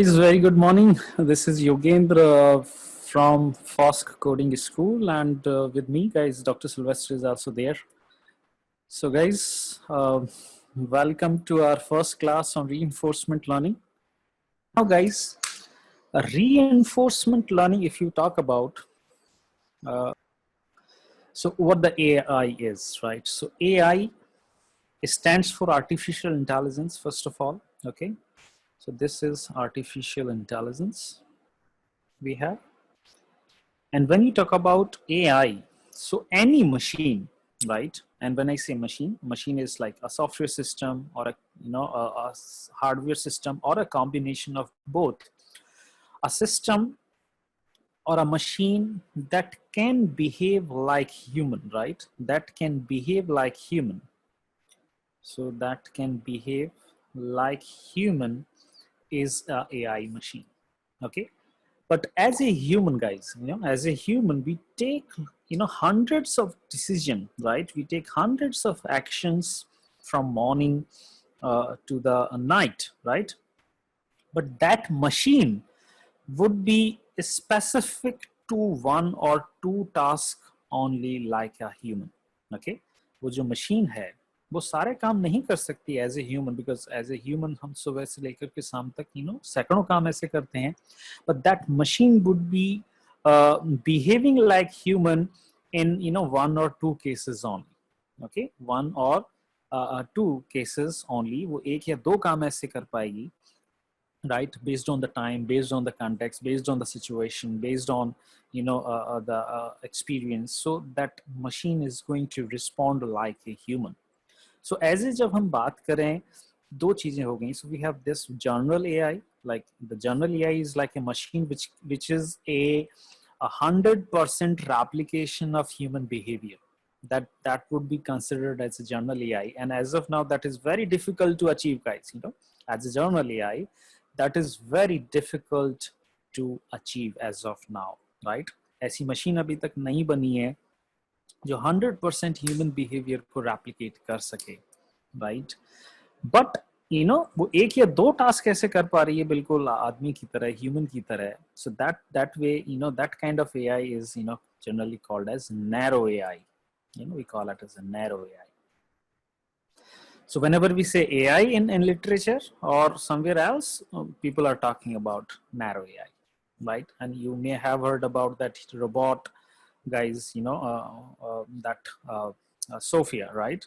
guys, very good morning. This is Yogendra from FOSC Coding School, and with me, guys, Dr. Sylvester is also there. So, guys, welcome to our first class on reinforcement learning. Now, guys, reinforcement learning, if you talk about, so what the AI is, right? So, AI stands for artificial intelligence, first of all, okay? So, this is artificial intelligence we have. And when you talk about AI, so any machine, right? And when I say machine, machine is like a software system or a hardware system or a combination of both. A system or a machine that can behave like human, right? That can behave like human. So that can behave like human is a AI machine, okay? But as a human, guys, as a human, we take hundreds of decisions, right? We take hundreds of actions from morning to the night, right? But that machine would be specific to one or two tasks only like a human, okay? वो जो machine है वो सारे काम नहीं कर सकती as a human, because as a human हम सुबह से लेकर के शाम तक सैकड़ों काम ऐसे करते हैं. But that machine would be behaving like human in one or two cases only, okay? One or two cases only. वो एक या दो काम ऐसे कर पाएगी, right? Based on the time, based on the context, based on the situation, based on the experience. So that machine is going to respond like a human. So as is जब हम बात करें दो चीजें हो गई. So we have this general AI. Like the general AI is like a machine which is a 100% replication of human behavior. That would be considered as a general AI. And as of now, that is very difficult to achieve, guys. As a general AI, that is very difficult to achieve as of now, right? ऐसी machine अभी तक नहीं बनी है जो 100% human behaviour को replicate कर सके, राइट? बट वो एक या दो टास्क ऐसे कर पा रही है बिल्कुल आदमी की तरह, ह्यूमन की तरह. So that way that kind of AI is generally called as narrow AI. We call it as a narrow AI. So whenever we say AI in literature or somewhere else, people are talking about narrow AI, right? And you may have heard about that robot, guys, Sophia, right?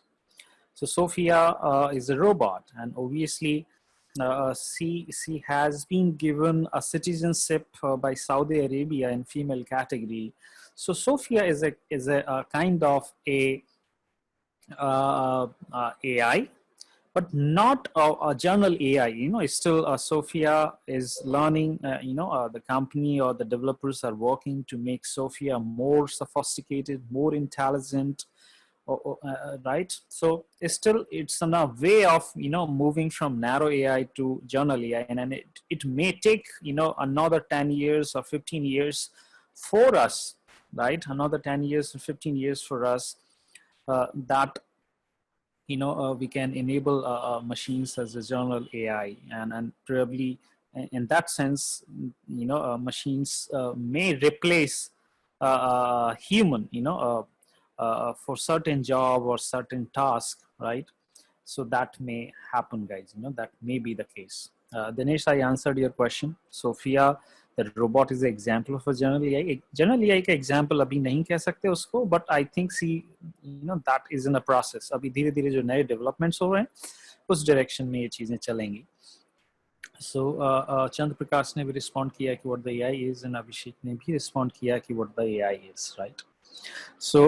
So Sophia is a robot, and obviously she has been given a citizenship by Saudi Arabia in female category. So Sophia is a kind of a AI, but not a general AI. Still Sophia is learning. The company or the developers are working to make Sophia more sophisticated, more intelligent, right? So it's a way of moving from narrow AI to general AI, and it may take another 10 years or 15 years for us, right? Another 10 years or 15 years for us, that we can enable machines as a general AI, and probably in that sense, machines may replace human, for certain job or certain task, right? So that may happen, guys. That may be the case. Dinesh, I answered your question. Sophia, the robot, is an example of a general AI. General AI का example अभी नहीं कह सकते उसको, but I think that is in a process. अभी धीरे-धीरे जो नए developments हो रहे हैं, उस direction में ये चीजें चलेंगी. So चंद्र प्रकाश ने भी respond किया कि what the AI is, and अभिषेक ने भी respond किया कि what the AI is, right? So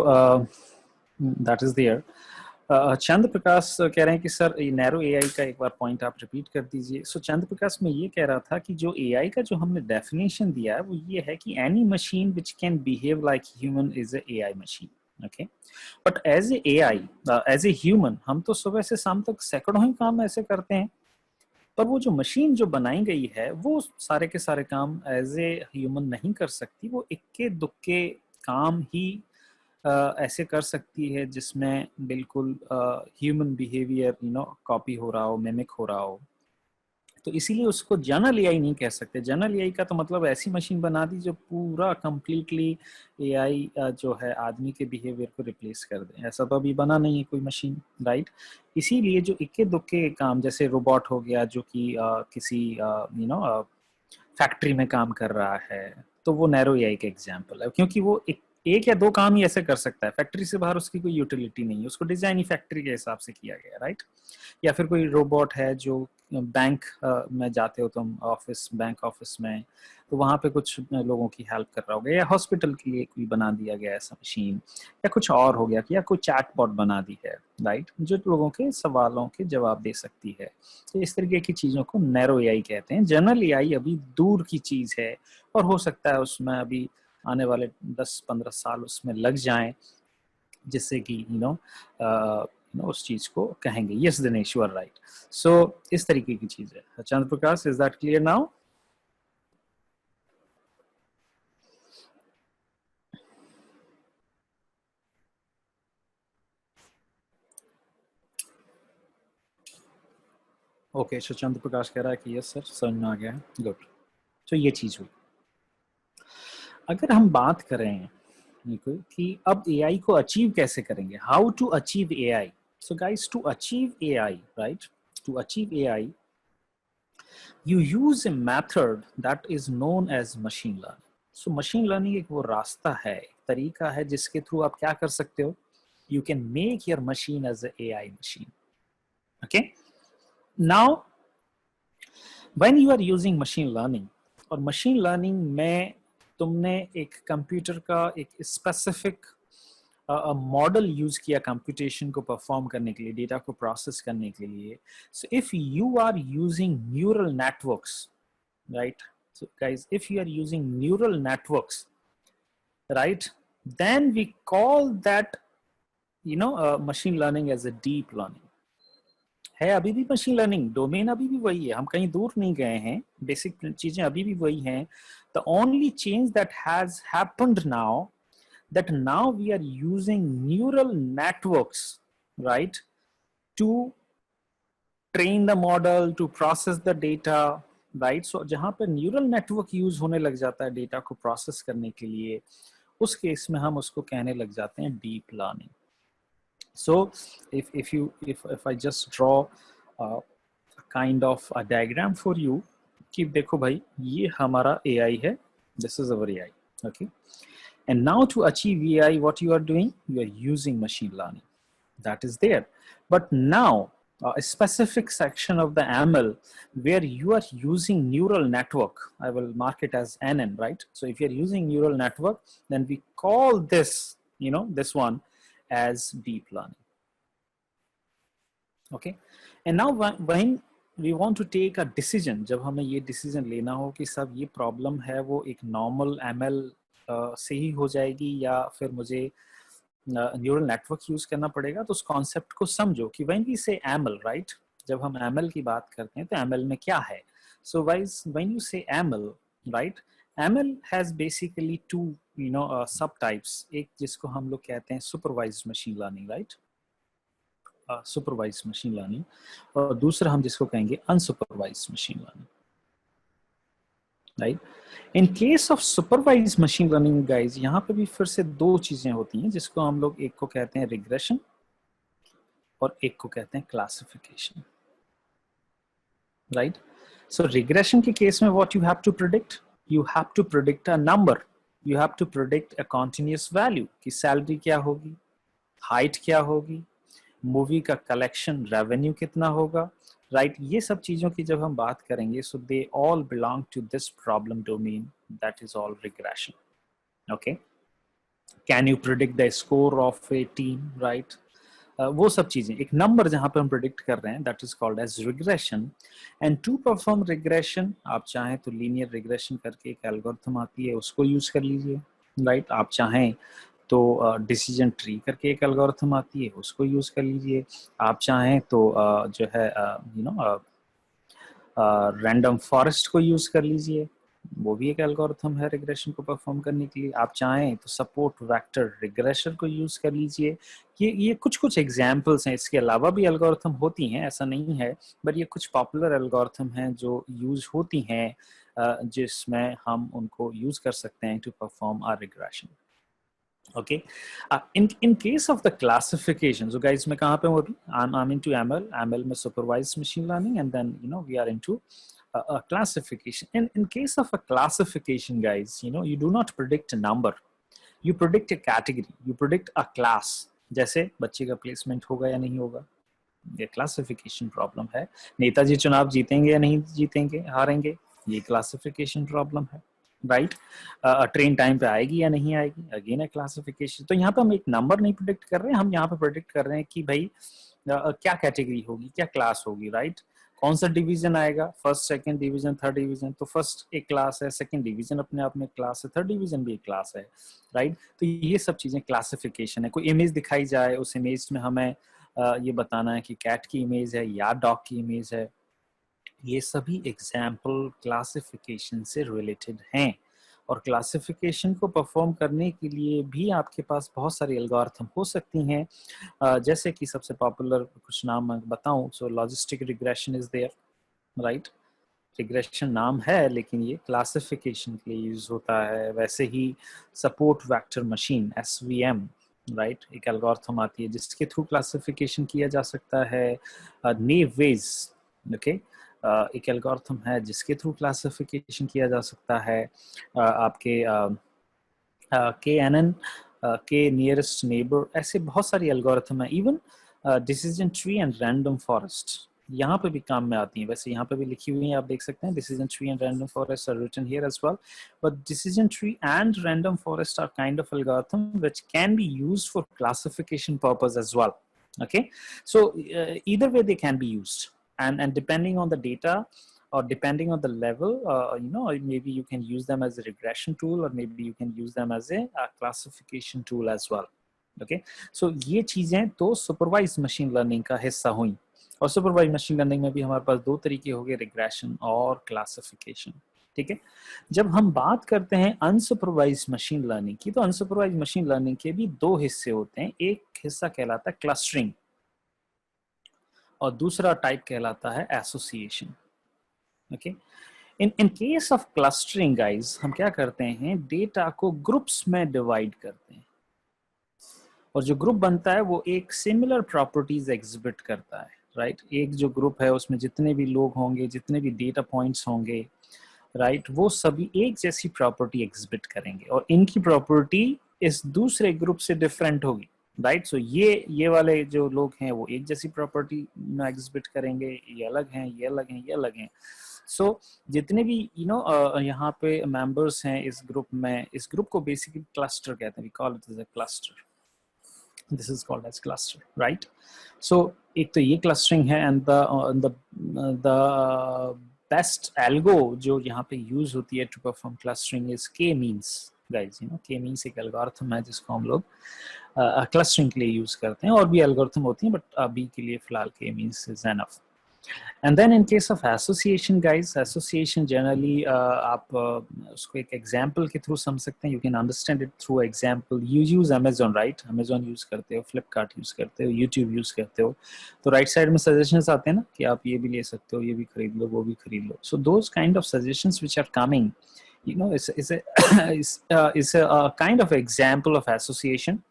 that is there. चंद्र प्रकाश कह रहे हैं कि सर ये नैरो एआई का एक बार पॉइंट आप रिपीट कर दीजिए. सो चंद्र प्रकाश में ये कह रहा था कि जो एआई का जो हमने डेफिनेशन दिया है वो ये है कि any machine which can behave like human is a AI machine, okay? But as a AI, as a human, हम तो सुबह से शाम तक सैकड़ों ही काम ऐसे करते हैं, पर वो जो मशीन जो बनाई गई है वो सारे के सारे काम एज ए ह्यूमन नहीं कर सकती. वो इक्के दुक्के काम ही ऐसे कर सकती है जिसमें बिल्कुल ह्यूमन बिहेवियर कॉपी हो रहा हो, मिमिक हो रहा हो. तो इसीलिए उसको जनरल एआई नहीं कह सकते। जनरल एआई का तो मतलब ऐसी मशीन बना दी जो पूरा कंप्लीटली एआई जो है आदमी के बिहेवियर को रिप्लेस कर दे। ऐसा तो अभी बना नहीं है कोई मशीन, राइट। इसीलिए जो इक्के दुक्के काम जैसे रोबोट हो गया जो कि किसी फैक्ट्री में काम कर रहा है, तो वो नैरो एआई का एग्जाम्पल है, क्योंकि वो एक या दो काम ही ऐसे कर सकता है। फैक्ट्री से बाहर उसकी कोई यूटिलिटी नहीं है, उसको डिजाइन ही फैक्ट्री के हिसाब से किया गया, राइट। या फिर कोई रोबोट है जो बैंक में जाते हो तुम ऑफिस, बैंक ऑफिस में, तो वहाँ पे कुछ लोगों की हेल्प कर रहा होगा, या हॉस्पिटल के लिए कोई बना दिया गया ऐसा मशीन, या कुछ और हो गया, या कोई चैटबॉट बना दी है, राइट, जो लोगों के सवालों के जवाब दे सकती है। तो इस तरीके की चीज़ों को नैरो एआई कहते हैं। जनरल एआई अभी दूर की चीज़ है, और हो सकता है उसमें अभी आने वाले 10-15 साल उसमें लग जाएं, जिससे कि उस चीज को कहेंगे। Yes Dinesh, you are right. So इस तरीके की चीज है। Chandra Prakash, is that clear now? Okay, so Chandra Prakash कह रहा है कि यस सर, समझ में आ गया है। गुड। तो ये चीज हुई। अगर हम बात करें कि अब एआई को अचीव कैसे करेंगे, how to achieve AI. So guys, to achieve AI, right, to achieve AI you use a method that is known as machine learning. So machine learning एक वो रास्ता है, एक तरीका है जिसके थ्रू आप क्या कर सकते हो, you can make your machine as a AI machine. Okay, now when you are using machine learning, और machine learning में तुमने एक कंप्यूटर का एक स्पेसिफिक मॉडल यूज किया कंप्यूटेशन को परफॉर्म करने के लिए, डेटा को प्रोसेस करने के लिए। So if you are using neural networks, right? So guys, if you are using neural networks, right, then we call that machine learning as a deep learning. है अभी भी मशीन लर्निंग डोमेन अभी भी वही है, हम कहीं दूर नहीं गए हैं, बेसिक चीजें अभी भी वही हैं। The only change that has happened now, that now we are using neural networks, right, to train the model, to process the data, right. So जहां पर न्यूरल नेटवर्क यूज होने लग जाता है डेटा को प्रोसेस करने के लिए, उस केस में हम उसको कहने लग जाते हैं deep learning. So if I just draw a kind of a diagram for you, कि देखो भाई ये हमारा AI है, this is our AI, okay, and now to achieve AI what you are doing, you are using machine learning, that is there. But now a specific section of the ML where you are using neural network, I will mark it as NN, right? So if you're using neural network, then we call this, this one as deep learning. Okay, and now when we want to take a decision, जब हमें ये decision लेना हो कि सब ये problem है वो एक normal ML से ही हो जाएगी या फिर मुझे न्यूरल नेटवर्क यूज करना पड़ेगा, तो उस कॉन्सेप्ट को समझो कि व्हेन वी से एमएल, राइट, जब हम एमएल की बात करते हैं तो एमएल में क्या है। So when you say ML, right, ML has basically two sub types, एक जिसको हम लोग कहते हैं supervised machine learning, right, supervised machine learning, और दूसरा हम जिसको कहेंगे unsupervised machine learning, right. In case of supervised machine learning guys, यहाँ पे भी फिर से दो चीजें होती हैं जिसको हम लोग, एक को कहते हैं रिग्रेशन और एक को कहते हैं क्लासिफिकेशन, राइट। सो रिग्रेशन के केस में what you have to predict, you have to predict a number, you have to predict a continuous value कि सैलरी क्या होगी, हाइट क्या होगी, मूवी का कलेक्शन रेवेन्यू कितना होगा, राइट। ये सब चीजों की जब हम बात करेंगे, so they all belong to this problem domain, that is all regression. Okay, can you predict the score of a team, right, वो सब चीजें, एक नंबर जहां पे हम प्रिडिक्ट कर रहे हैं, that is called as regression. And to perform regression, आप चाहें तो लीनियर रिग्रेशन करके एक एल्गोरिथम आती है, उसको यूज कर लीजिए, राइट। आप चाहें तो डिसीजन ट्री करके एक एल्गोरिथम आती है, उसको यूज कर लीजिए। आप चाहें तो जो है रैंडम फॉरेस्ट को यूज कर लीजिए, वो भी एक एल्गोरिथम है रिग्रेशन को परफॉर्म करने के लिए। आप चाहें तो सपोर्ट वेक्टर रिग्रेशन को यूज कर लीजिए। ये कुछ एग्जांपल्स हैं, इसके अलावा भी एल्गोरिथम होती हैं, ऐसा नहीं है, बट ये कुछ पॉपुलर एल्गोरिथम हैं जो यूज होती हैं, जिसमें हम उनको यूज कर सकते हैं to perform our regression. Okay, in case of the classification, so guys, मैं कहाँ पे हूँ अभी? I'm into ML में supervised machine learning, and then we are into a classification. In case of a classification, guys, you do not predict a number, you predict a category, you predict a class. जैसे बच्चे का placement होगा या नहीं होगा, ये classification problem है। नेताजी चुनाव जीतेंगे या नहीं जीतेंगे, हारेंगे, ये क्लासिफिकेशन प्रॉब्लम है, राइट। ट्रेन टाइम पे आएगी या नहीं आएगी, अगेन है क्लासिफिकेशन। तो यहाँ पे हम एक नंबर नहीं प्रेडिक्ट कर रहे हैं, हम यहाँ पे प्रेडिक्ट कर रहे हैं कि भाई क्या कैटेगरी होगी, क्या क्लास होगी, राइट। कौन सा डिवीजन आएगा, first second division third division, तो फर्स्ट एक क्लास है, सेकंड डिवीजन अपने आप में क्लास है, थर्ड डिवीजन भी एक क्लास है, राइट। तो ये सब चीजें क्लासिफिकेशन है। कोई इमेज दिखाई जाए, उस इमेज में हमें ये बताना है कि कैट की इमेज है या डॉग की इमेज है, ये सभी एग्जाम्पल क्लासिफिकेशन से रिलेटेड हैं। और क्लासिफिकेशन को परफॉर्म करने के लिए भी आपके पास बहुत सारी एल्गोरिथम हो सकती हैं, जैसे कि सबसे पॉपुलर कुछ नाम मैं बताऊं, so logistic regression is there, right. Regression नाम है लेकिन ये क्लासिफिकेशन के लिए यूज होता है। वैसे ही support vector machine SVM, right, एक एल्गोरिथम आती है जिसके थ्रू क्लासिफिकेशन किया जा सकता है। नेवेज, ओके, एक एल्गोरिथम है जिसके थ्रू क्लासिफिकेशन किया जा सकता है। आपके KNN, के नियरेस्ट नेबर, ऐसे बहुत सारी एल्गोरिथम है। Even decision tree and random forest यहाँ पे भी काम में आती हैं। वैसे यहाँ पे भी लिखी हुई है, आप देख सकते हैं, decision tree and random forest are written here as well, but decision tree and random forest are kind of algorithm which can be used for classification purpose as well. Okay, so either way they can be used, and depending on the data or depending on the level, maybe you can use them as a regression tool, or maybe you can use them as a classification tool as well. Okay, so ये चीजें तो supervise machine learning का हिस्सा हुई। और supervise machine learning में भी हमारे पास दो तरीके हो गए, रिग्रेशन और क्लासिफिकेशन, ठीक है। जब हम बात करते हैं अनसुपरवाइज मशीन लर्निंग की, तो अनसुपरवाइज मशीन लर्निंग के भी दो हिस्से होते हैं। एक हिस्सा कहलाता है क्लस्टरिंग और दूसरा टाइप कहलाता है association. Okay, in case of clustering guys, हम क्या करते हैं, डेटा को ग्रुप्स में डिवाइड करते हैं, और जो ग्रुप बनता है वो एक सिमिलर प्रॉपर्टीज एग्जिबिट करता है, राइट। एक जो ग्रुप है उसमें जितने भी लोग होंगे, जितने भी डेटा पॉइंट्स होंगे, राइट, वो सभी एक जैसी प्रॉपर्टी एग्जिबिट करेंगे, और इनकी प्रॉपर्टी इस दूसरे ग्रुप से डिफरेंट होगी, राइट। सो ये वाले जो लोग हैं वो एक जैसी प्रॉपर्टी में एग्जिबिट करेंगे, ये अलग हैं, ये अलग हैं, ये अलग हैं। सो जितने भी यहाँ पे मेंबर्स हैं इस ग्रुप में, इस ग्रुप को बेसिकली क्लस्टर कहते हैं, we call it as a cluster, this is called as cluster, right. So एक तो ये क्लस्टरिंग है, एंड द बेस्ट एल्गो जो यहाँ पे यूज होती है टू परफॉर्म क्लस्टरिंग इज के मीन्स। गाइस, के मीन्स एक एल्गोरिथम है जिसको हम लोग क्लस्टरिंग के लिए यूज करते हैं, और भी एल्गोरिथम होती हैं, बट अभी के लिए फिलहाल के means is enough. And then in case of association, guys, association generally आप उसको एक example के through समझ सकते हैं. You can understand it through example. You use Amazon, right? Amazon use करते हो, Flipkart use करते हो, YouTube use करते हो, तो right side में suggestions आते हैं ना कि आप ये भी ले सकते हो, ये भी खरीद लो, वो भी खरीद लो. So those kind of suggestions which are coming, is a kind of example of association.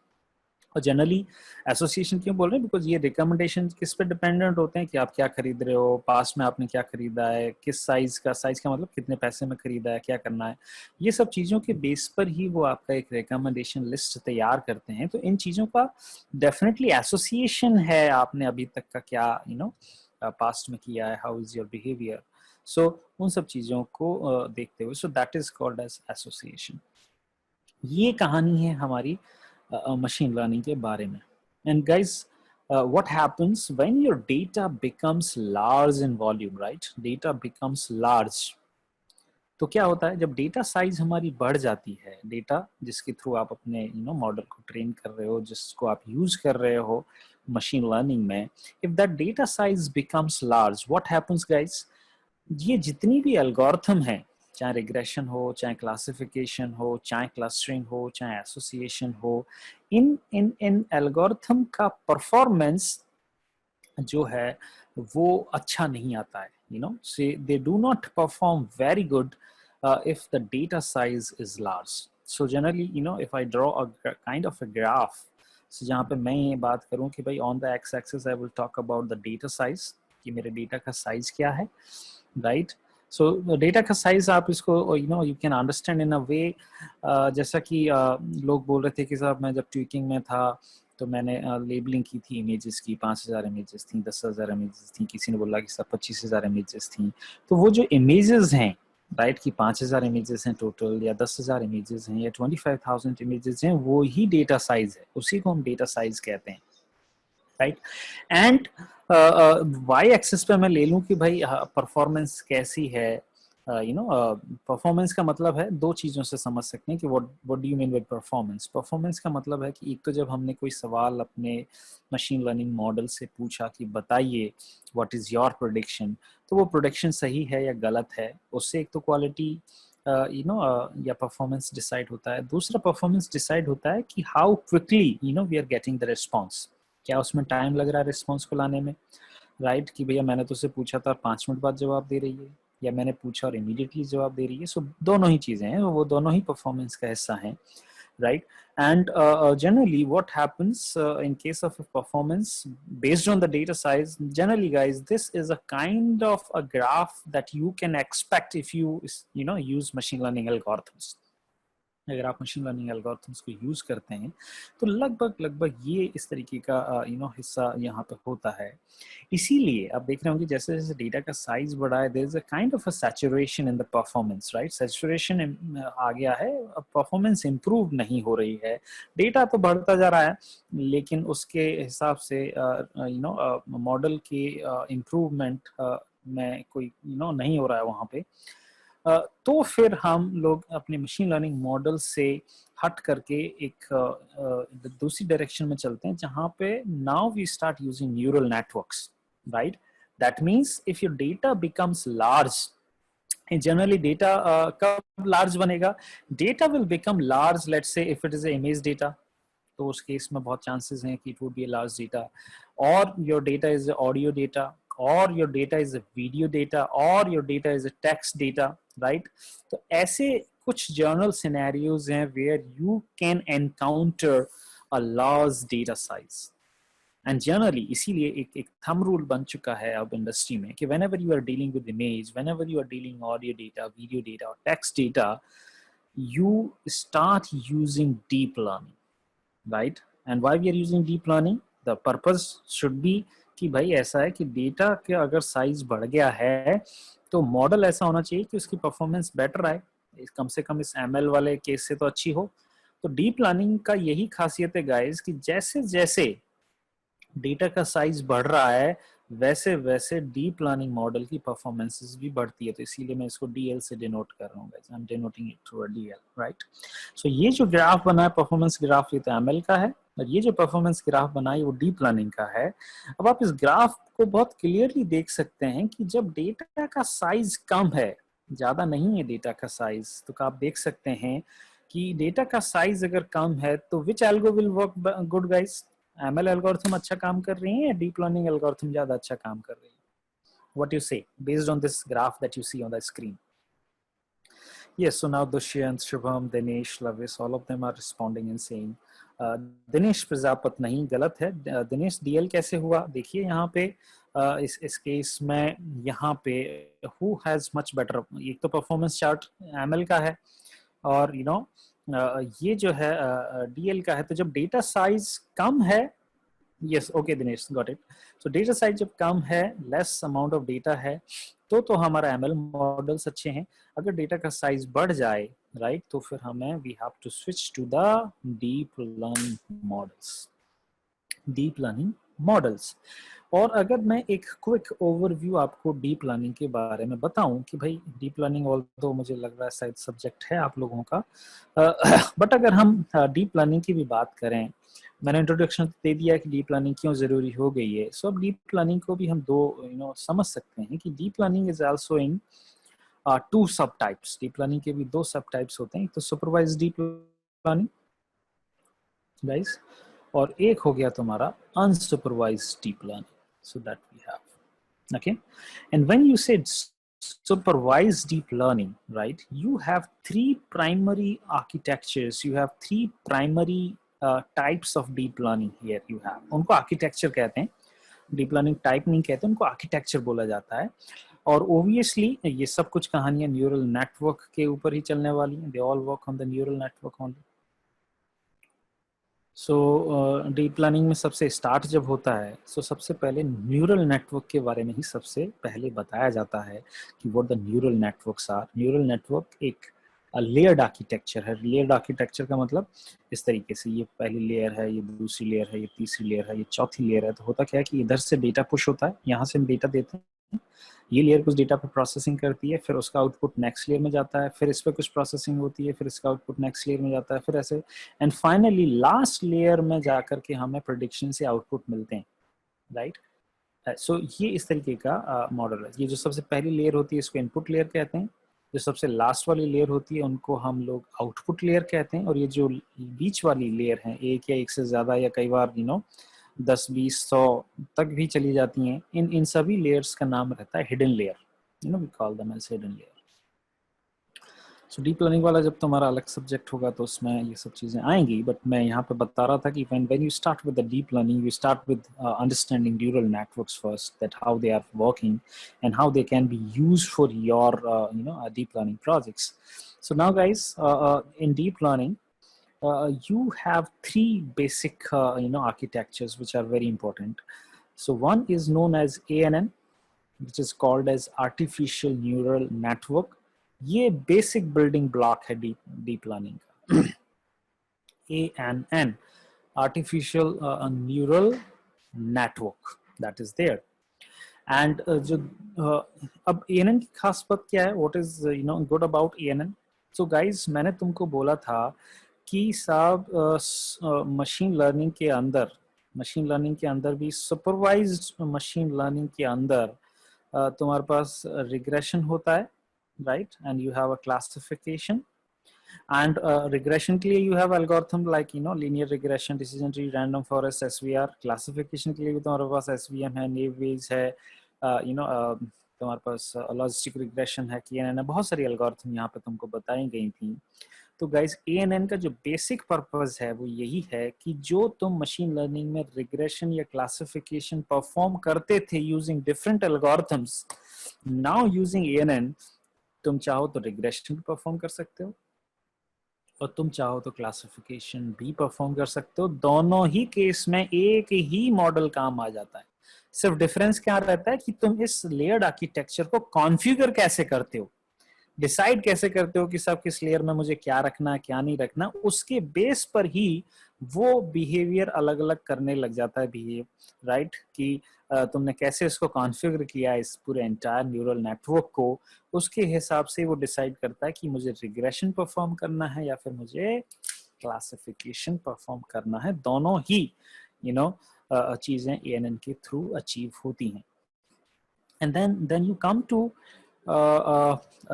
और जनरली एसोसिएशन क्यों बोल रहे हैं, बिकॉज ये रिकमेंडेशन किस पे डिपेंडेंट होते हैं कि आप क्या खरीद रहे हो, पास्ट में आपने क्या खरीदा है, किस साइज का मतलब कितने पैसे में खरीदा है, क्या करना है, ये सब चीज़ों के बेस पर ही वो आपका एक रिकमेंडेशन लिस्ट तैयार करते हैं। तो इन चीज़ों का डेफिनेटली एसोसिएशन है, आपने अभी तक का क्या पास्ट में किया है, how is your behaviour, so उन सब चीज़ों को देखते हुए, so that is called as association. ये कहानी है हमारी machine learning के बारे में। And guys, what happens when your data becomes large in volume, right? Data becomes large. तो क्या होता है, जब डेटा साइज हमारी बढ़ जाती है, डेटा जिसके थ्रू आप अपने मॉडल को ट्रेन कर रहे हो, जिसको आप यूज कर रहे हो मशीन लर्निंग में, if that data size becomes large, what happens guys, ये जितनी भी एल्गोरिथम है चाहे रिग्रेशन हो, चाहे क्लासिफिकेशन हो, चाहे क्लस्टरिंग हो, चाहे एसोसिएशन हो, इन एल्गोरिथम का परफॉर्मेंस जो है वो अच्छा नहीं आता है, you know, so they do not perform very good if the data size is large. So generally, you know, if I draw a kind of a graph, so जहाँ पे मैं ये बात करूँ कि भाई on the x-axis I will talk about the data size, कि मेरे डेटा का साइज क्या है, राइट? सो डेटा का साइज आप इसको you know you can understand in a way, जैसा कि लोग बोल रहे थे कि साहब मैं जब ट्वीकिंग में था तो मैंने लेबलिंग की थी इमेजेस की, 5,000 इमेजेस थी, 10,000 इमेजेस थी, किसी ने बोला कि सब 25,000 इमेजेस थी। तो वो जो इमेजेस हैं, राइट, कि 5,000 इमेजेस हैं टोटल, या 10,000 इमेजेस हैं, या 25,000 इमेजेस हैं, वो ही डेटा साइज है, उसी को हम डेटा साइज कहते हैं, राइट? एंड वाई एक्सिस पे मैं ले लूँ कि भाई परफॉर्मेंस कैसी है, यू नो, परफॉर्मेंस का मतलब है, दो चीज़ों से समझ सकते हैं कि what do you mean with performance. Performance का मतलब है कि एक तो जब हमने कोई सवाल अपने मशीन लर्निंग मॉडल से पूछा कि बताइए व्हाट इज़ योर प्रेडिक्शन, तो वो प्रेडिक्शन सही है या गलत है, उससे एक तो क्वालिटी यू नो या परफॉर्मेंस डिसाइड होता है। दूसरा परफॉर्मेंस डिसाइड होता है कि how quickly you know we are getting the response, क्या उसमें टाइम लग रहा है रिस्पॉन्स को लाने में, राइट? कि भैया मैंने तो उसे पूछा था और 5 मिनट बाद जवाब दे रही है, या मैंने पूछा और इमीडिएटली जवाब दे रही है। सो दोनों ही चीज़ें हैं, वो दोनों ही परफॉर्मेंस का हिस्सा हैं, right? And generally what happens in case of a performance based on the data size, generally guys, this is a kind of a graph that you can expect if you know use machine learning algorithms. अगर आप machine learning algorithms को use करते हैं तो लगभग ये इस तरीके का यू नो हिस्सा यहाँ पे होता है। इसीलिए आप देख रहे होंगे जैसे जैसे डेटा का साइज बढ़ा है, there is a kind of a saturation in the performance, right? Saturation आ गया है, अब परफॉर्मेंस इंप्रूव नहीं हो रही है। डेटा तो बढ़ता जा रहा है लेकिन उसके हिसाब से यू नो मॉडल के इम्प्रूवमेंट में कोई यू नो नहीं हो रहा है वहाँ पे। तो फिर हम लोग अपने मशीन लर्निंग मॉडल से हट करके एक दूसरी डायरेक्शन में चलते हैं जहां पे now we start using neural networks, right? That means if your data becomes large, generally data कब लार्ज बनेगा? Data will become large, let's say if it is image data, तो उस केस में बहुत चांसेस हैं कि it would be a large data, और your data is audio data, or your data is a video data, or your data is a text data, right? तो ऐसे कुछ journal scenarios हैं where you can encounter a large data size. And generally इसीलिए एक thumb rule बन चुका है अब इंडस्ट्री में कि whenever you are dealing with image, whenever you are dealing audio data, video data or text data, you start using deep learning, right? And why we are using deep learning? The purpose should be कि भाई ऐसा है कि data के अगर size बढ़ गया है तो मॉडल ऐसा होना चाहिए कि उसकी परफॉर्मेंस बेटर आए, कम से कम इस एमएल वाले केस से तो अच्छी हो। तो डीप लर्निंग का यही खासियत है गाइस कि जैसे जैसे डेटा का साइज बढ़ रहा है वैसे वैसे डीप लर्निंग मॉडल की परफॉर्मेंसेस भी बढ़ती है। तो इसीलिए मैं इसको डीएल से डिनोट कर रहा हूँ guys, I am denoting it through a DL, right? So ये जो ग्राफ बना है परफॉर्मेंस ग्राफ, ये तो एमएल का है, और ये जो परफॉर्मेंस ग्राफ बना है वो डीप लर्निंग का है। अब आप इस ग्राफ को बहुत क्लियरली देख सकते हैं कि जब डेटा का साइज कम है, ज्यादा नहीं है डेटा का साइज, तो आप देख सकते हैं कि डेटा का साइज अगर कम है तो which algo will work good guys? ML algorithm अच्छा काम कर रही है या डीप लर्निंग एल्गोरिथम ज्यादा अच्छा काम कर रही है? What you say based on this graph that you see on the screen? Yes, so now Dushyant, Shubham, Dinesh, Lavis, all of them are responding and saying Dinesh Prajapat नहीं, गलत है। दिनेश डीएल कैसे हुआ? देखिए यहाँ पे इस केस में यहाँ पे हु हैज मच बेटर, एक तो परफॉर्मेंस चार्ट एमएल का है और यू नो ये जो है डीएल का है। तो जब डेटा साइज कम है, yes okay Dinesh got it, so data size जब कम है, लेस अमाउंट ऑफ डेटा है, तो हमारा एमएल मॉडल्स अच्छे हैं। अगर डेटा का साइज बढ़ जाए, राइट, तो फिर हमें we have to switch to the deep learning models, deep learning models. और अगर मैं एक क्विक ओवरव्यू आपको डीप लर्निंग के बारे में बताऊं कि भाई डीप लर्निंग ऑल्दो मुझे लग रहा है शायद सब्जेक्ट है आप लोगों का, बट अगर हम डीप लर्निंग की भी बात करें, मैंने इंट्रोडक्शन दे दिया कि डीप लर्निंग क्यों ज़रूरी हो गई है। सो अब डीप लर्निंग को भी हम दो समझ सकते हैं कि deep learning is also in two sub types, deep learning के भी दो सब टाइप्स होते हैं, एक तो सुपरवाइज्ड डीप लर्निंग गाइस, और एक हो गया तुम्हारा unsupervised deep learning. So that we have, okay, and when you said supervised deep learning, right, you have three primary architectures, you have three primary types of deep learning here. You have उनको architecture कहते हैं, deep learning type नहीं कहते, उनको architecture बोला जाता है. और ओबियसली ये सब कुछ कहानियां न्यूरल नेटवर्क के ऊपर ही चलने वाली हैं. They all work on the neural network only. So deep learning में सबसे स्टार्ट जब होता है, सो सबसे पहले न्यूरल नेटवर्क के बारे में ही सबसे पहले बताया जाता है कि what the neural networks are. Neural network एक लेयर्ड आर्किटेक्चर है. लेयर्ड आर्किटेक्चर का मतलब इस तरीके से, ये पहली लेयर है, ये दूसरी लेयर है, ये तीसरी लेयर है, ये चौथी लेयर है. तो होता क्या है कि इधर से डेटा पुश होता है, यहाँ से हम डेटा देते हैं, ये लेयर कुछ डेटा पर प्रोसेसिंग करती है, फिर उसका आउटपुट नेक्स्ट लेयर में जाता है, फिर इस पर कुछ प्रोसेसिंग होती है, फिर इसका आउटपुट नेक्स्ट लेयर में जाता है, फिर ऐसे, एंड फाइनली लास्ट लेयर में जाकर के हमें प्रेडिक्शन से आउटपुट मिलते हैं, राइट. सो ये इस तरीके का मॉडल है. ये जो सबसे पहली लेयर होती है इसको इनपुट लेयर कहते हैं, जो सबसे लास्ट वाली लेयर होती है उनको हम लोग आउटपुट लेयर कहते हैं, और ये जो बीच वाली लेयर है, एक या एक से ज़्यादा या कई बार 10-20-100 तक भी चली जाती हैं, इन सभी लेयर्स का नाम रहता है hidden layer. We call them as hidden layer. So deep learning वाला जब तुम्हारा अलग सब्जेक्ट होगा तो उसमें ये सब चीज़ें आएंगी, बट मैं यहाँ पे बता रहा था कि when you start with the deep learning, you start with understanding neural networks first, that how they are working and how they can be used for your deep learning projects. So now guys, in deep learning, you have three basic architectures which are very important. So one is known as ANN, which is called as artificial neural network. ये basic building block है deep learning का. ANN, artificial neural network, that is there. And जो अब ANN की खास बात क्या है, what is good about ANN. So guys, मैंने तुमको बोला था कि साहब मशीन लर्निंग के अंदर भी, सुपरवाइज्ड मशीन लर्निंग के अंदर तुम्हारे पास रिग्रेशन होता है, right, and you have a classification, and regression के लिए you have algorithm like linear regression, decision tree, random forest, SVR. classification के लिए भी तुम्हारे पास SVM है, naive Bayes है, तुम्हारे पास logistic regression है, KNN है, बहुत सारी algorithm यहाँ पे तुमको बताई गई थी. तो गाइज ANN का जो बेसिक पर्पस है वो यही है कि जो तुम मशीन लर्निंग में रिग्रेशन या क्लासिफिकेशन परफॉर्म करते थे using different algorithms, now using ANN तुम चाहो तो रिग्रेशन भी परफॉर्म कर सकते हो और तुम चाहो तो क्लासिफिकेशन भी परफॉर्म कर सकते हो. दोनों ही केस में एक ही मॉडल काम आ जाता है. सिर्फ डिफरेंस क्या रहता है कि तुम इस लेयर्ड आर्किटेक्चर को कॉन्फ़िगर कैसे करते हो, डिसाइड कैसे करते हो कि सब किस लेयर में मुझे क्या रखना है क्या नहीं रखना. उसके बेस पर ही वो बिहेवियर अलग अलग करने लग जाता है, बिहेव, राइट, कि तुमने कैसे इसको कॉन्फ़िगर किया इस पूरे एंटायर न्यूरल नेटवर्क को, उसके हिसाब से वो डिसाइड करता है कि मुझे रिग्रेशन परफॉर्म करना है या फिर मुझे क्लासिफिकेशन परफॉर्म करना है. दोनों ही चीजें ANN के थ्रू अचीव होती हैं. And then you come to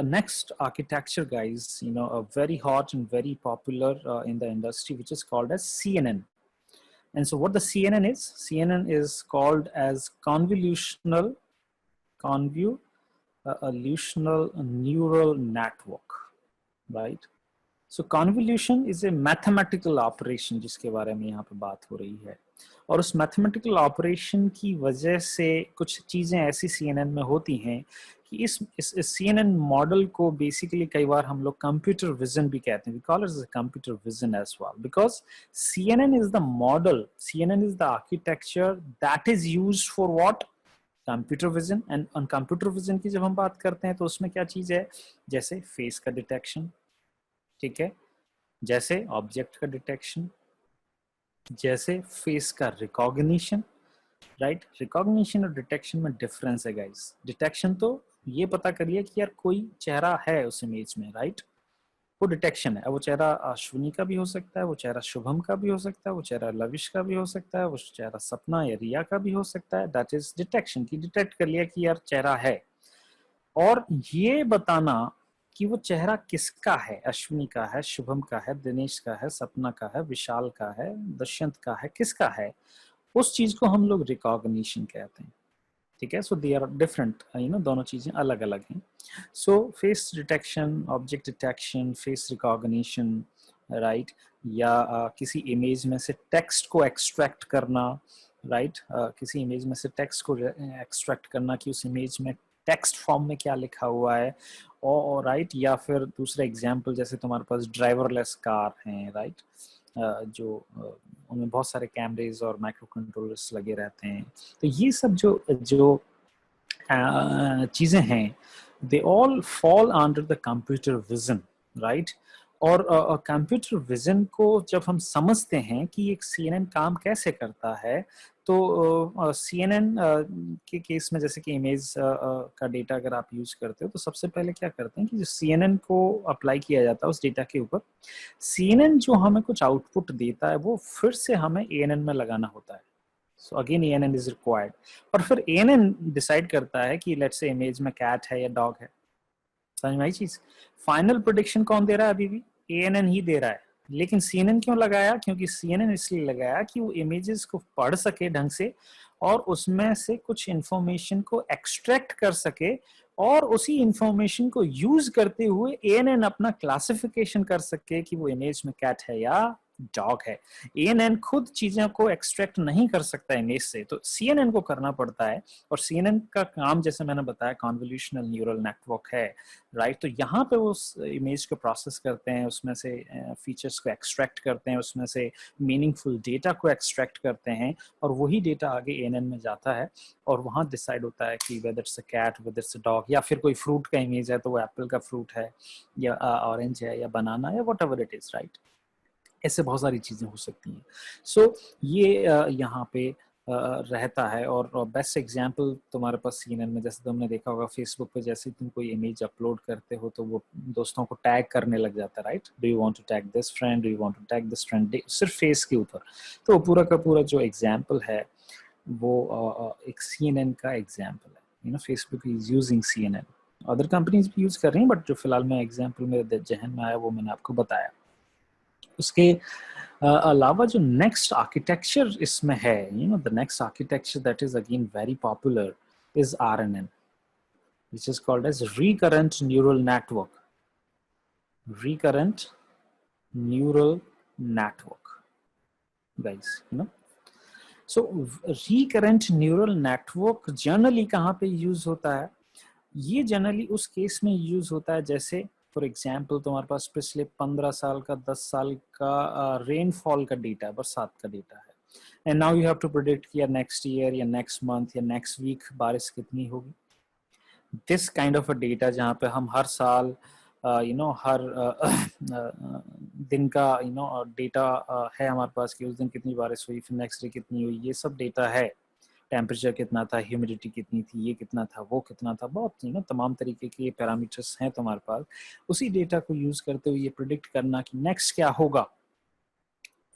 next architecture, guys, a very hot and very popular in the industry, which is called as CNN. And so what the CNN is called as convolutional neural network, right? So convolution is a mathematical operation जिसके बारे में यहाँ पे बात हो रही है, और उस मैथमेटिकल ऑपरेशन की वजह से कुछ चीज़ें ऐसी CNN में होती हैं कि इस CNN मॉडल को बेसिकली कई बार हम लोग कंप्यूटर विजन भी कहते हैं. We call it as computer vision as well, because CNN is the model, CNN is the architecture that is used for what, computer vision. And on computer vision की जब हम बात करते हैं तो उसमें क्या चीज़ है, जैसे फेस का डिटेक्शन, ठीक है, जैसे ऑब्जेक्ट का डिटेक्शन, जैसे फेस का रिकॉग्निशन, राइट. रिकॉग्निशन और डिटेक्शन में डिफरेंस है गाइस. डिटेक्शन तो ये पता करिए कि यार कोई चेहरा है उस इमेज में, राइट, वो डिटेक्शन है. वो चेहरा अश्विनी का भी हो सकता है, वो चेहरा शुभम का भी हो सकता है, वो चेहरा लविश का भी हो सकता है, वो चेहरा सपना या रिया का भी हो सकता है. दैट इज डिटेक्शन, की डिटेक्ट कर लिया कि यार चेहरा है. और ये बताना कि वो चेहरा किसका है, अश्विनी का है, शुभम का है, दिनेश का है, सपना का है, विशाल का है, दुष्यंत का है, किसका है, उस चीज को हम लोग रिकॉग्निशन कहते हैं। ठीक है, सो दे आर डिफरेंट, दोनों चीजें अलग अलग हैं। सो face detection, object detection, face recognition, right, या किसी इमेज में से टेक्स्ट को एक्सट्रैक्ट करना, राइट, किसी इमेज में से टेक्स्ट को एक्सट्रैक्ट करना कि उस इमेज में टेक्स्ट फॉर्म में क्या लिखा हुआ है, और राइट, या फिर दूसरा एग्जांपल जैसे तुम्हारे पास ड्राइवरलेस कार हैं, राइट, जो उनमें बहुत सारे कैमरेज और माइक्रो कंट्रोलर्स लगे रहते हैं। तो ये सब जो जो चीजें हैं, they all fall under the computer vision, right. और कंप्यूटर विजन को जब हम समझते हैं कि एक CNN काम कैसे करता है, तो CNN के केस में जैसे कि इमेज का डेटा अगर आप यूज करते हो, तो सबसे पहले क्या करते हैं कि जो CNN को अप्लाई किया जाता है उस डेटा के ऊपर, CNN जो हमें कुछ आउटपुट देता है वो फिर से हमें ANN में लगाना होता है। So again ANN is required, और फिर ANN डिसाइड करता है कि लेट्स से इमेज में कैट है या डॉग है। समझ में आई चीज? फाइनल प्रेडिक्शन कौन दे रहा है? अभी भी ANN ही दे रहा है। लेकिन CNN क्यों लगाया? क्योंकि CNN इसलिए लगाया कि वो इमेजेस को पढ़ सके ढंग से, और उसमें से कुछ इंफॉर्मेशन को एक्सट्रैक्ट कर सके, और उसी इंफॉर्मेशन को यूज करते हुए ANN अपना क्लासिफिकेशन कर सके कि वो इमेज में कैट है या डॉग है। ANN खुद चीजों को एक्सट्रैक्ट नहीं कर सकता इमेज से, तो CNN को करना पड़ता है। और CNN का काम जैसे मैंने बताया कॉन्वोल्यूशनल न्यूरल नेटवर्क है, राइट। तो यहाँ पे वो उस इमेज को प्रोसेस करते हैं, उसमें से फीचर्स को एक्सट्रैक्ट करते हैं, उसमें से मीनिंगफुल डेटा को एक्सट्रैक्ट करते हैं, और वही डेटा आगे ANN में जाता है, और वहाँ डिसाइड होता है कि whether it's a cat, whether it's a dog, या फिर कोई फ्रूट का इमेज है तो वो एप्पल का फ्रूट है, या ऑरेंज है, या बनाना, या what ever it is, right. ऐसे बहुत सारी चीजें हो सकती हैं। सो ये यहाँ पे रहता है। और बेस्ट एग्जांपल तुम्हारे पास CNN में, जैसे तुमने देखा होगा फेसबुक पे, जैसे तुम कोई इमेज अपलोड करते हो तो वो दोस्तों को टैग करने लग जाता है, right. Do you want to tag this friend, do you want to tag this friend, सिर्फ फेस के ऊपर। तो पूरा का पूरा जो एग्जाम्पल है वो एक CNN का एग्जाम्पल है। Facebook is using CNN, other companies भी यूज कर रही हैं, बट जो फिलहाल मैं एग्जाम्पल मेरे जहन में आया वो मैंने आपको बताया। उसके अलावा जो नेक्स्ट आर्किटेक्चर इसमें है, the next architecture that is again very popular is RNN, which is called as recurrent neural network. Recurrent neural network, guys, so recurrent neural network generally कहाँ पे यूज होता है? ये जनरली उस केस में use होता है जैसे फॉर एग्जाम्पल तुम्हारे पास पिछले 15 साल का, 10 साल का रेनफॉल का डेटा है, बरसात का डेटा है, and now you have to predict कि नेक्स्ट ईयर या नेक्स्ट मंथ या नेक्स्ट वीक बारिश कितनी होगी। This kind of a data जहाँ पे हम हर साल हर दिन का डेटा है हमारे पास कि उस दिन कितनी बारिश हुई, फिर नेक्स्ट डे कितनी हुई, ये सब डेटा है। टेम्परेचर कितना था, ह्यूमिडिटी कितनी थी, ये कितना था, वो कितना था, बहुत तमाम तरीके के पैरामीटर्स हैं तुम्हारे पास। उसी डेटा को यूज करते हुए ये प्रिडिक्ट करना कि नेक्स्ट क्या होगा,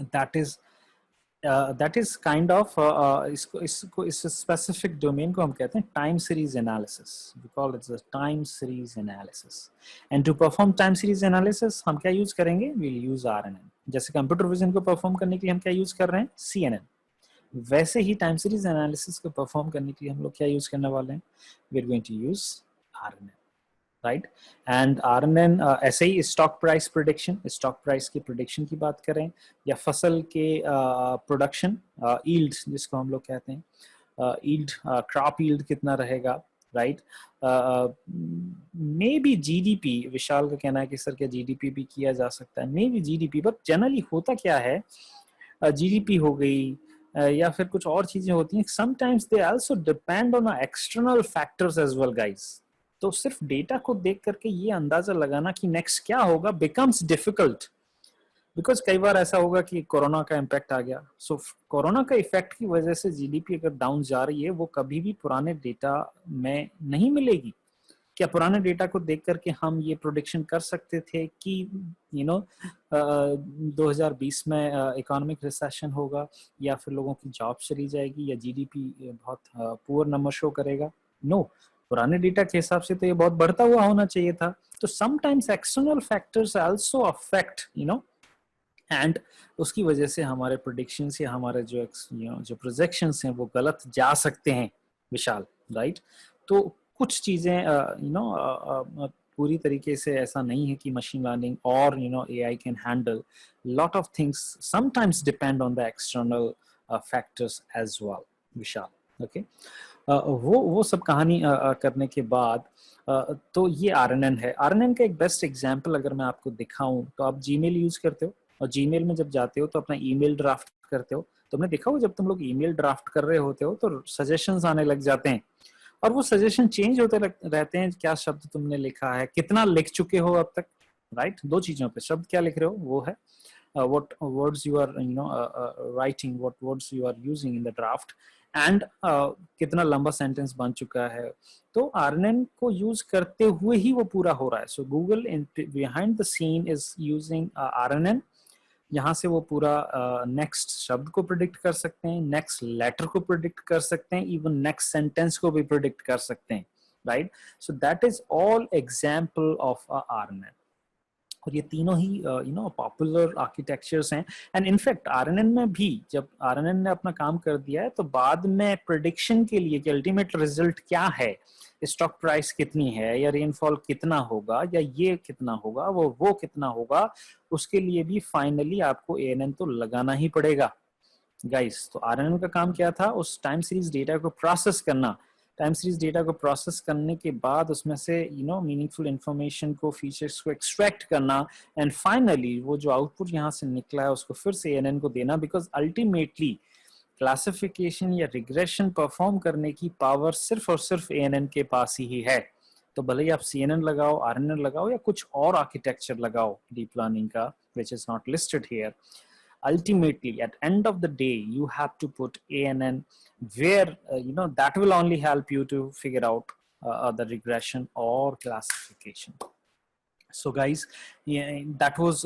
दैट इज काइंड ऑफ इसको इस स्पेसिफिक डोमेन को हम कहते हैं time series analysis. We call it the time series analysis. And to perform time series analysis हम क्या यूज करेंगे? We'll use RNN। जैसे कंप्यूटर विजन को परफॉर्म करने के लिए हम क्या यूज कर रहे हैं? CNN। वैसे ही टाइम सीरीज एनालिसिस को परफॉर्म करने के लिए हम लोग क्या यूज करने वाले हैं? We are going to use RNN, right. And RNN ऐसे ही stock price prediction, stock price की प्रिडिक्शन की बात करें, या फसल के प्रोडक्शन, ईल्ड जिसको हम लोग कहते हैं, ईल्ड, क्रॉप ईल्ड कितना रहेगा, राइट। मे बी GDP, विशाल का कहना है कि सर क्या GDP भी किया जा सकता है? May be GDP, but generally होता क्या है, GDP हो गई या फिर कुछ और चीजें होती हैं, sometimes they also depend on external factors as well, guys. तो सिर्फ डेटा को देख करके ये अंदाजा लगाना कि नेक्स्ट क्या होगा बिकम्स डिफिकल्ट, बिकॉज कई बार ऐसा होगा कि कोरोना का इम्पैक्ट आ गया। सो कोरोना का इफेक्ट की वजह से GDP अगर डाउन जा रही है, वो कभी भी पुराने डेटा में नहीं मिलेगी। क्या पुराने डेटा को देख करके हम ये प्रोडिक्शन कर सकते थे कि 2020 में इकोनॉमिक रिसेशन होगा, या फिर लोगों की जॉब चली जाएगी, या GDP बहुत पुअर नंबर शो करेगा? नो, पुराने डेटा के हिसाब से तो ये बहुत बढ़ता हुआ होना चाहिए था। तो sometimes external factors also affect and उसकी वजह से हमारे प्रेडिक्शंस या हमारे जो जो प्रोजेक्शंस हैं वो गलत जा सकते हैं विशाल, राइट। तो कुछ चीजें पूरी तरीके से ऐसा नहीं है कि मशीन लर्निंग और AI can handle lot of things, sometimes depend on the external factors as well Vishal. Okay, वो सब कहानी करने के बाद तो ये आरएनएन है। आरएनएन का एक बेस्ट एग्जांपल अगर मैं आपको दिखाऊं तो आप जीमेल यूज करते हो और जीमेल में जब जाते हो तो अपना ईमेल ड्राफ्ट करते हो। तुमने देखा हो जब तुम लोग ईमेल ड्राफ्ट कर रहे होते हो तो सजेशंस आने लग जाते हैं और वो सजेशन चेंज होते रहते हैं। क्या शब्द तुमने लिखा है, कितना लिख चुके हो अब तक, राइट। दो चीजों पे, शब्द क्या लिख रहे हो वो है, what words you are writing, what words you are using in the draft, and कितना लंबा सेंटेंस बन चुका है। तो आरएनएन को यूज करते हुए ही वो पूरा हो रहा है। So Google behind the scene is using RNN. यहाँ से वो पूरा नेक्स्ट शब्द को प्रिडिक्ट कर सकते हैं, नेक्स्ट लेटर को प्रिडिक्ट कर सकते हैं, इवन नेक्स्ट सेंटेंस को भी प्रिडिक्ट कर सकते हैं, right. So that is all example of RNN. और ये तीनों ही पॉपुलर आर्किटेक्चर्स हैं। एंड इनफैक्ट आरएनएन में भी जब आरएनएन ने अपना काम कर दिया है तो बाद में प्रेडिक्शन के लिए कि अल्टीमेट रिजल्ट क्या है, स्टॉक प्राइस कितनी है या रेनफॉल कितना होगा या ये कितना होगा वो कितना होगा, उसके लिए भी फाइनली आपको एएनएन तो लगाना ही पड़ेगा गाइस। तो आरएनएन का काम क्या था, उस टाइम सीरीज डेटा को प्रोसेस करना, टाइम सीरीज डेटा को प्रोसेस करने के बाद उसमें से मीनिंगफुल इंफॉर्मेशन को, फीचर्स को एक्सट्रैक्ट करना एंड फाइनली वो जो आउटपुट यहाँ से निकला है उसको फिर से एएनएन को देना। बिकॉज अल्टीमेटली क्लासिफिकेशन या रिग्रेशन परफॉर्म करने की पावर सिर्फ और सिर्फ एएनएन के पास ही है। तो भले ही आप सीएनएन लगाओ, आरएनएन लगाओ या कुछ और आर्किटेक्चर लगाओ डीप लर्निंग का, which is not listed here, ultimately at end of the day you have to put ANN where that will only help you to figure out the regression or classification. So guys, yeah, that was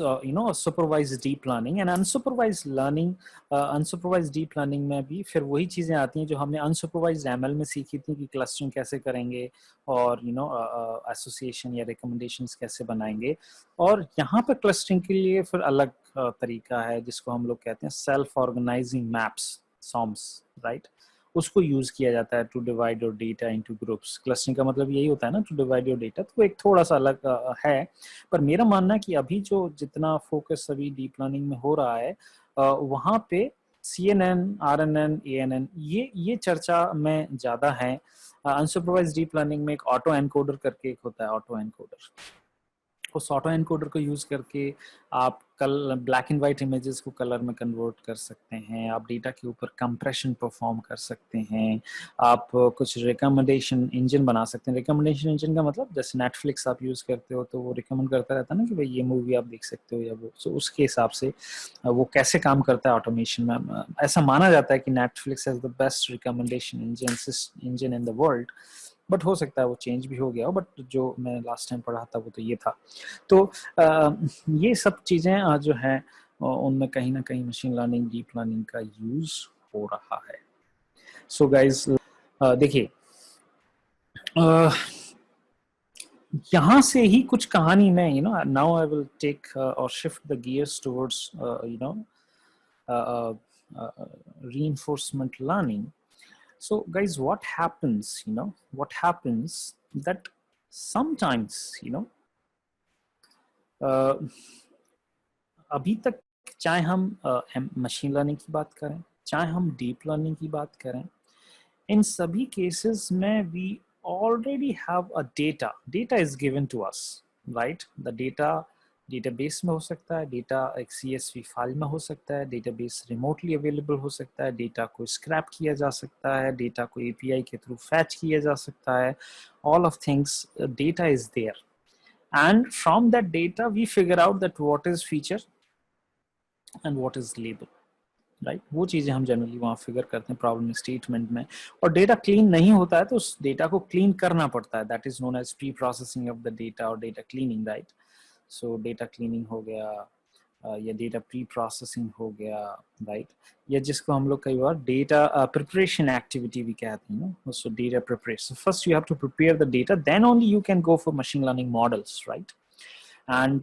supervised deep learning and unsupervised learning. Unsupervised deep learning में भी फिर वही चीजें आती हैं जो हमने unsupervised ML में सीखी थी कि क्लस्टरिंग कैसे करेंगे और एसोसिएशन या रिकमेंडेशंस कैसे बनाएंगे। और यहाँ पे क्लस्टरिंग के लिए फिर अलग तरीका है जिसको हम लोग कहते हैं self organising maps, SOMs, right. उसको यूज किया जाता है to divide your data into groups. Clustering का मतलब यही होता है ना, टू डिवाइड योर डेटा। तो एक थोड़ा सा अलग है, पर मेरा मानना है कि अभी जो जितना फोकस अभी डीप लर्निंग में हो रहा है वहाँ पे CNN, RNN, ANN ये चर्चा में ज्यादा है। अनसुपरवाइज्ड डीप लर्निंग में एक ऑटो एनकोडर करके एक होता है, ऑटो एनकोडर। उस ऑटो एनकोडर को यूज करके आप ब्लैक एंड व्हाइट इमेजेस को कलर में कन्वर्ट कर सकते हैं, आप डेटा के ऊपर कंप्रेशन परफॉर्म कर सकते हैं, आप कुछ रिकमेंडेशन इंजन बना सकते हैं। रिकमेंडेशन इंजन का मतलब जैसे नेटफ्लिक्स आप यूज करते हो तो वो रिकमेंड करता रहता है ना कि भाई ये मूवी आप देख सकते हो या वो, तो उसके हिसाब से वो कैसे काम करता है ऑटोमेशन में। ऐसा माना जाता है कि Netflix has the best recommendation engine in the world, but हो सकता है वो चेंज भी हो गया हो, बट जो मैं लास्ट टाइम पढ़ा था वो तो ये था। तो ये सब चीजें जो हैं उनमें कहीं ना कहीं मशीन लर्निंग, डीप लर्निंग का यूज हो रहा है। सो गाइज देखिए, यहाँ से ही कुछ कहानी में नाउ आई विल टेक और shift the gears towards reinforcement learning. So guys, what happens that sometimes अभी तक चाहे हम मशीन लर्निंग की बात करें, चाहे हम डीप लर्निंग की बात करें, इन सभी केसेस में we already have a data is given to us, right? The data database में हो सकता है, डेटा एक CSV फाइल में हो सकता है, डेटाबेस रिमोटली अवेलेबल हो सकता है, डेटा को स्क्रैप किया जा सकता है, डेटा को API के थ्रू फैच किया जा सकता है। All of things, data is there and from that data we figure out that what is feature and what is label, right. वो चीजें हम जनरली वहाँ फिगर करते हैं प्रॉब्लम स्टेटमेंट में। और डेटा क्लीन नहीं होता है तो उस डेटा को क्लीन करना पड़ता है, that is known as pre processing of the data और data cleaning, right. So data cleaning हो गया, या डेटा प्री प्रोसेसिंग हो गया, राइट, या जिसको हम लोग कई बार डेटा प्रिपरेशन एक्टिविटी भी कहते हैं, so data preparation, first you have to prepare the data, then only you can go for machine learning models, right. And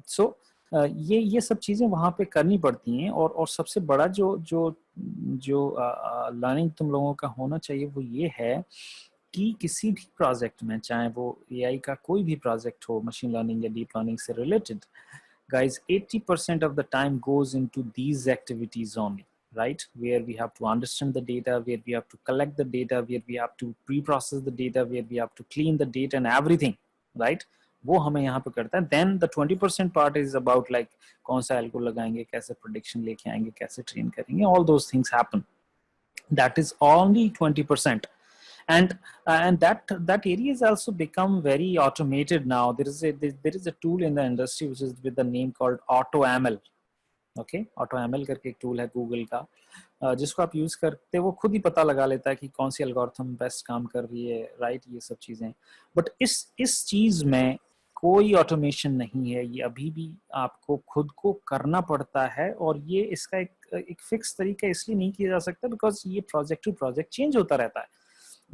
so ये सब चीज़ें वहाँ पे करनी पड़ती हैं, और सबसे बड़ा जो जो जो लर्निंग तुम लोगों का होना चाहिए वो ये है कि किसी भी प्रोजेक्ट में, चाहे वो एआई का कोई भी प्रोजेक्ट हो, मशीन लर्निंग या डीप लर्निंग से related, guys, 80% of the time goes into these activities only, right, where we have to understand the data, where we have to collect the data, where we have to pre-process the data, where we have to clean the data and everything, right, वो हमें यहाँ पे करता है। then the 20% part is about like कौन सा algo लगाएंगे, कैसे prediction लेके आएंगे, कैसे train करेंगे, all those things happen, that is only 20%. And that area has also become very automated now. There is a tool in the industry which is with the name called AutoML. okay, AutoML करके एक tool है Google का, जिसको आप use करते वो खुद ही पता लगा लेता है कि कौन सी एल्गोरिथम बेस्ट काम कर रही है, राइट, ये सब चीजें। बट इस चीज में कोई ऑटोमेशन नहीं है, ये अभी भी आपको खुद को करना पड़ता है, और ये इसका एक फिक्स तरीका इसलिए नहीं किया जा सकता बिकॉज ये प्रोजेक्ट टू प्रोजेक्ट चेंज होता रहता है,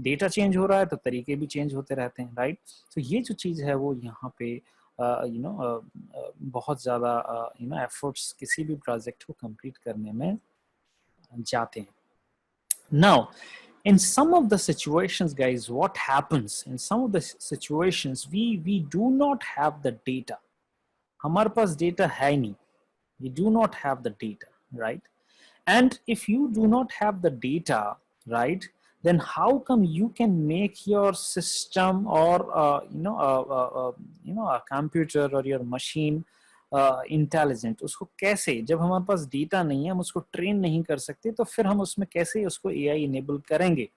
डेटा चेंज हो रहा है तो तरीके भी चेंज होते रहते हैं, राइट। तो ये जो चीज़ है वो यहाँ पे बहुत ज़्यादा एफर्ट्स किसी भी प्रोजेक्ट को कंप्लीट करने में जाते हैं। Now, in some of the situations, guys, what happens in some of the situations, we do not have the data. हमारे पास data है नहीं, we do not have the data, right? And if you do not have the data, right, then how come you can make your system or a computer or your machine intelligent? उसको कैसे, जब हमारे पास data नहीं है, हम उसको train नहीं कर सकते, तो फिर हम उसमें कैसे उसको एआई इनेबल करेंगे?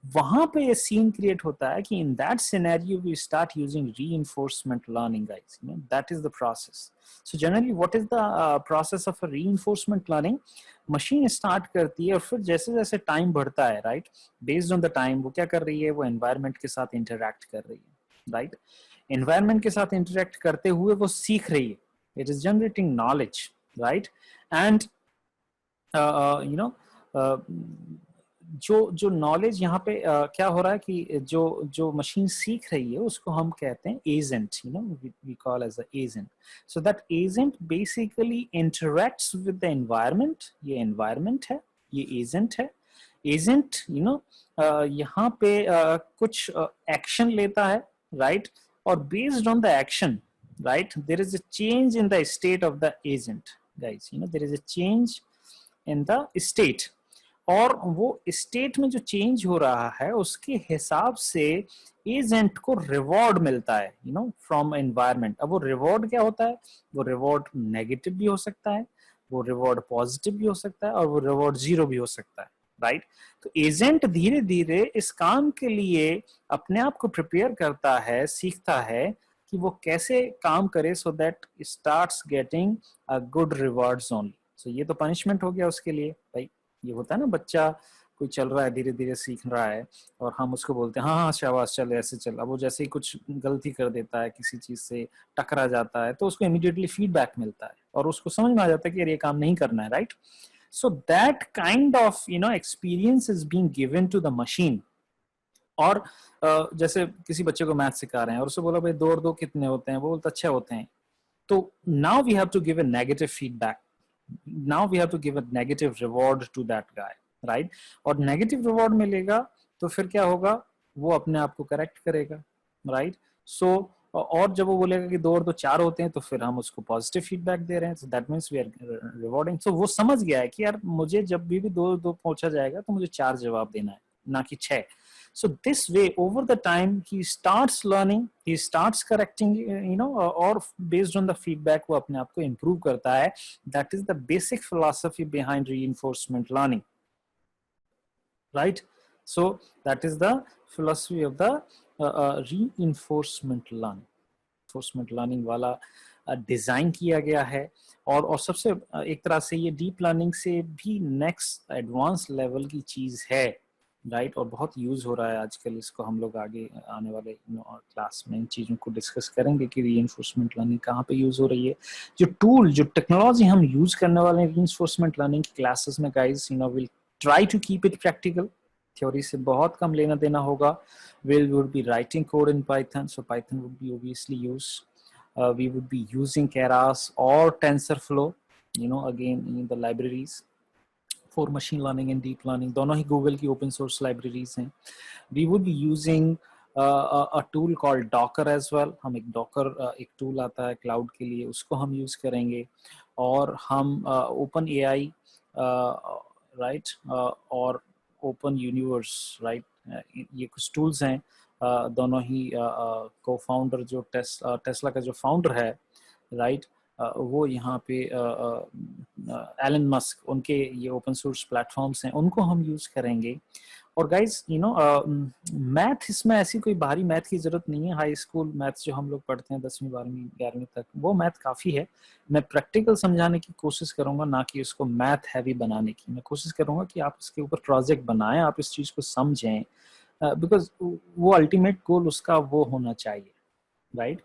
वहां पे ये सीन क्रिएट होता है कि in that scenario we start using reinforcement learning, guys, that is the process. So generally what is the process of a reinforcement learning? Machine start करती है और फिर जैसे जैसे टाइम बढ़ता है, right, based on the time वो क्या कर रही है, वो एनवायरनमेंट के साथ इंटरैक्ट कर रही है, राइट। एनवायरनमेंट के साथ इंटरैक्ट करते हुए वो सीख रही है, it is generating knowledge, right? And जो नॉलेज यहाँ पे क्या हो रहा है कि जो मशीन सीख रही है उसको हम कहते हैं agent, we call as a agent. So that agent basically interacts with the environment. ये environment है, ये agent है। agent यहाँ पे कुछ एक्शन लेता है, right? और based on the action, right, there is a change in the state of the agent, guys, there is a change in the state, और वो स्टेट में जो चेंज हो रहा है उसके हिसाब से एजेंट को रिवॉर्ड मिलता है, फ्रॉम एनवायरनमेंट। अब वो रिवॉर्ड क्या होता है? वो रिवॉर्ड नेगेटिव भी हो सकता है, वो रिवॉर्ड पॉजिटिव भी हो सकता है, और वो रिवॉर्ड जीरो भी हो सकता है, राइट। तो एजेंट धीरे धीरे इस काम के लिए अपने आप को प्रिपेयर करता है, सीखता है कि वो कैसे काम करे, so that starts getting a good rewards only. So ये तो पनिशमेंट हो गया उसके लिए, भाई। ये होता है ना, बच्चा कोई चल रहा है, धीरे धीरे सीख रहा है, और हम उसको बोलते हैं हाँ हाँ शाबाश चल, ऐसे चल। अब वो जैसे ही कुछ गलती कर देता है, किसी चीज से टकरा जाता है, तो उसको इमीडिएटली फीडबैक मिलता है और उसको समझ में आ जाता है कि यार ये काम नहीं करना है, right. So that kind of experience is being given to the machine. और जैसे किसी बच्चे को मैथ सिखा रहे हैं और उसको बोला भाई 2 और 2 कितने होते हैं, वो बोलता 6 होते हैं, तो now we have to give a negative feedback, now we have to give a negative reward to that guy, right? और नेगेटिव रिवॉर्ड मिलेगा तो फिर क्या होगा, वो अपने आप को करेक्ट करेगा, राइट। सो और जब वो बोलेगा कि 2 और 2 4 होते हैं, तो फिर हम उसको पॉजिटिव फीडबैक दे रहे हैं, so that means we are rewarding. So वो समझ गया है कि यार मुझे जब भी 2 2 पूछा जाएगा तो मुझे 4 जवाब देना है, ना कि 6। So this way, over the time, he starts learning, he starts correcting, or based on the feedback, वो अपने आप को improve करता है। That is the basic philosophy behind reinforcement learning, right? So that is the philosophy of the reinforcement learning. Reinforcement learning वाला design किया गया है, और सबसे एक तरह से ये डीप लर्निंग से भी नेक्स्ट एडवांस लेवल की चीज है, राइट, और बहुत यूज़ हो रहा है आजकल इसको। हम लोग आगे आने वाले क्लास में इन चीज़ों को डिस्कस करेंगे कि रीइंफोर्समेंट लर्निंग कहाँ पे यूज़ हो रही है। जो टूल, जो टेक्नोलॉजी हम यूज़ करने वाले हैं रीइंफोर्समेंट लर्निंग की क्लासेस में guys, will try to keep it practical. Theory से बहुत कम लेना देना होगा। Will would be writing code in Python, so Python would be obviously used. We would be using Keras or TensorFlow, again in the libraries for machine learning and deep learning. दोनों ही Google की open source libraries हैं. We would be using a tool called Docker as well. हम एक Docker एक tool आता है cloud के लिए, उसको हम यूज़ करेंगे. और हम ओपन एआई राइट और ओपन यूनिवर्स राइट, ये कुछ टूल्स हैं. दोनों ही को फाउंडर जो टेस्ला का जो फाउंडर है राइट, वो यहाँ पे एलन मस्क, उनके ये ओपन सोर्स प्लेटफॉर्म्स हैं, उनको हम यूज़ करेंगे. और गाइज मैथ, इसमें ऐसी कोई भारी मैथ की जरूरत नहीं है. हाई स्कूल मैथ जो हम लोग पढ़ते हैं 10वीं 12वीं 11वीं तक, वो मैथ काफ़ी है. मैं प्रैक्टिकल समझाने की कोशिश करूंगा, ना कि उसको मैथ हैवी बनाने की. मैं कोशिश करूंगा कि आप इसके ऊपर प्रोजेक्ट बनाएं, आप इस चीज़ को समझें, बिकॉज वो अल्टीमेट गोल उसका वो होना चाहिए राइट.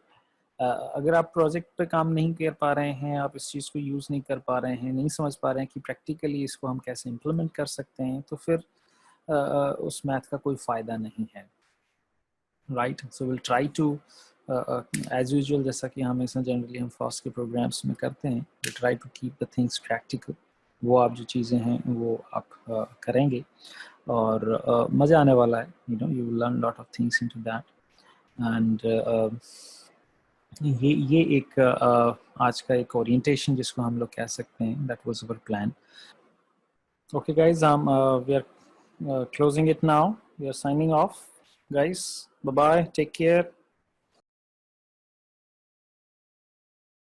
अगर आप प्रोजेक्ट पे काम नहीं कर पा रहे हैं, आप इस चीज़ को यूज़ नहीं कर पा रहे हैं, नहीं समझ पा रहे हैं कि प्रैक्टिकली इसको हम कैसे इम्प्लीमेंट कर सकते हैं, तो फिर उस मैथ का कोई फ़ायदा नहीं है right. So will try to as usual, जैसा कि हमेशा जनरली हम फॉस्ट के प्रोग्राम्स में करते हैं, will try to keep the things practical. वो आप जो चीज़ें हैं वो आप करेंगे और मज़ा आने वाला है. You will learn lot of things into that. And ये एक आज का एक ओरिएंटेशन जिसको हम लोग कह सकते हैं, that was our plan. Okay guys, we are closing it now. We are signing off, guys. Bye bye, take care.